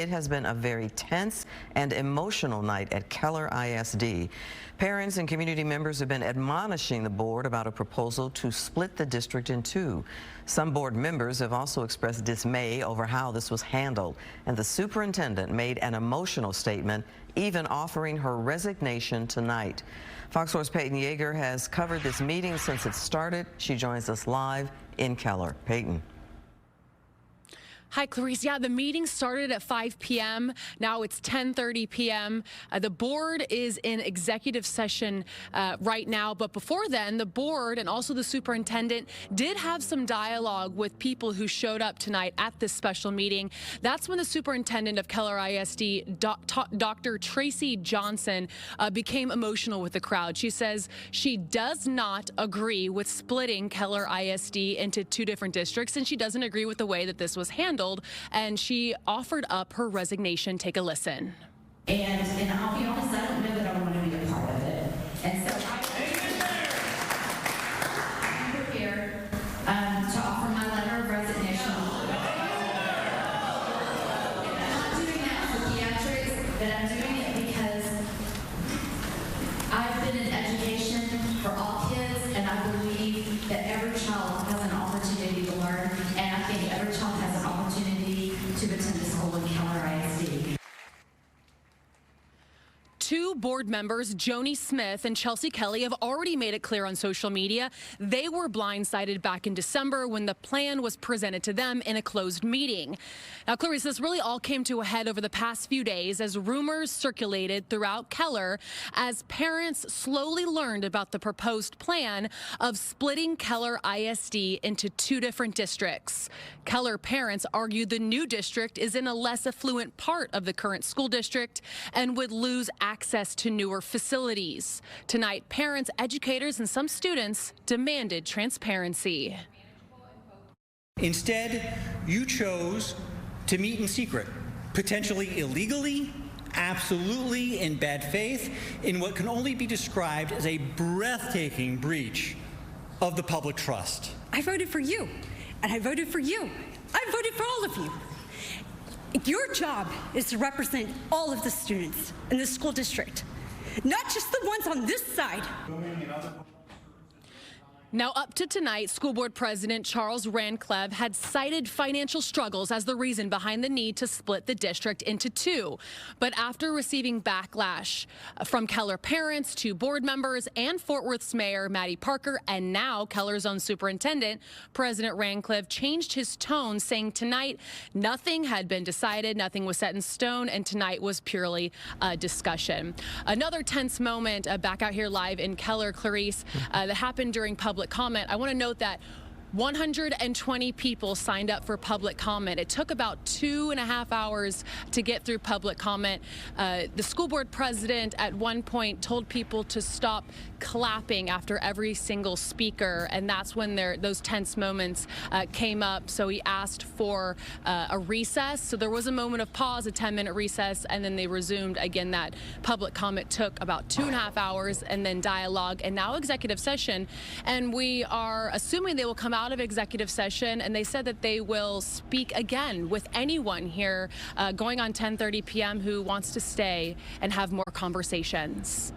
it has been a very tense and emotional night at Keller ISD. Parents and community members have been admonishing the board about a proposal to split the district in two. Some board members have also expressed dismay over how this was handled, and the superintendent made an emotional statement, even offering her resignation tonight. Fox 4's Peyton Yeager has covered this meeting since it started. She joins us live in Keller. Peyton. Hi, Clarice. Yeah, the meeting started at 5 p.m. Now it's 10:30 p.m. The board is in executive session right now. But before then, the board and also the superintendent did have some dialogue with people who showed up tonight at this special meeting. That's when the superintendent of Keller ISD, Dr. Tracy Johnson, became emotional with the crowd. She says she does not agree with splitting Keller ISD into two different districts, and she doesn't agree with the way that this was handled. And she offered up her resignation. Take a listen. And I'll be honest, I don't know that I want to be a part of it. And so I'm prepared to offer my letter of resignation. And I'm not doing that for theatrics, but I'm doing it because I've been in education for all kids, and I believe that every child has an opportunity to learn, and I think every child has an opportunity to attend the school in Keller ISD. Two board members, Joni Smith and Chelsea Kelly, have already made it clear on social media they were blindsided back in December when the plan was presented to them in a closed meeting. Now, Clarice, this really all came to a head over the past few days as rumors circulated throughout Keller as parents slowly learned about the proposed plan of splitting Keller ISD into two different districts. Keller parents argued the new district is in a less affluent part of the current school district and would lose access to newer facilities. Tonight, parents, educators, and some students demanded transparency. Instead, you chose to meet in secret, potentially illegally, absolutely in bad faith, in what can only be described as a breathtaking breach of the public trust. I voted for you, and I voted for you. I voted for all of you. Your job is to represent all of the students in the school district, not just the ones on this side. Now, up to tonight, School Board President Charles Rancleve had cited financial struggles as the reason behind the need to split the district into two. But after receiving backlash from Keller parents to board members and Fort Worth's Mayor Maddie Parker and now Keller's own superintendent, President Rancleve changed his tone, saying tonight nothing had been decided, nothing was set in stone, and tonight was purely a discussion. Another tense moment back out here live in Keller, Clarice, that happened during public comment. I want to note that 120 people signed up for public comment. It took about 2.5 hours to get through public comment. The school board president at one point told people to stop clapping after every single speaker, and that's when those tense moments came up. So he asked for a recess. So there was a moment of pause, a 10-minute recess, and then they resumed again. That public comment took about 2.5 hours, and then dialogue, and now executive session. And we are assuming they will come out of executive session, and they said that they will speak again with anyone here going on 10:30 p.m. who wants to stay and have more conversations.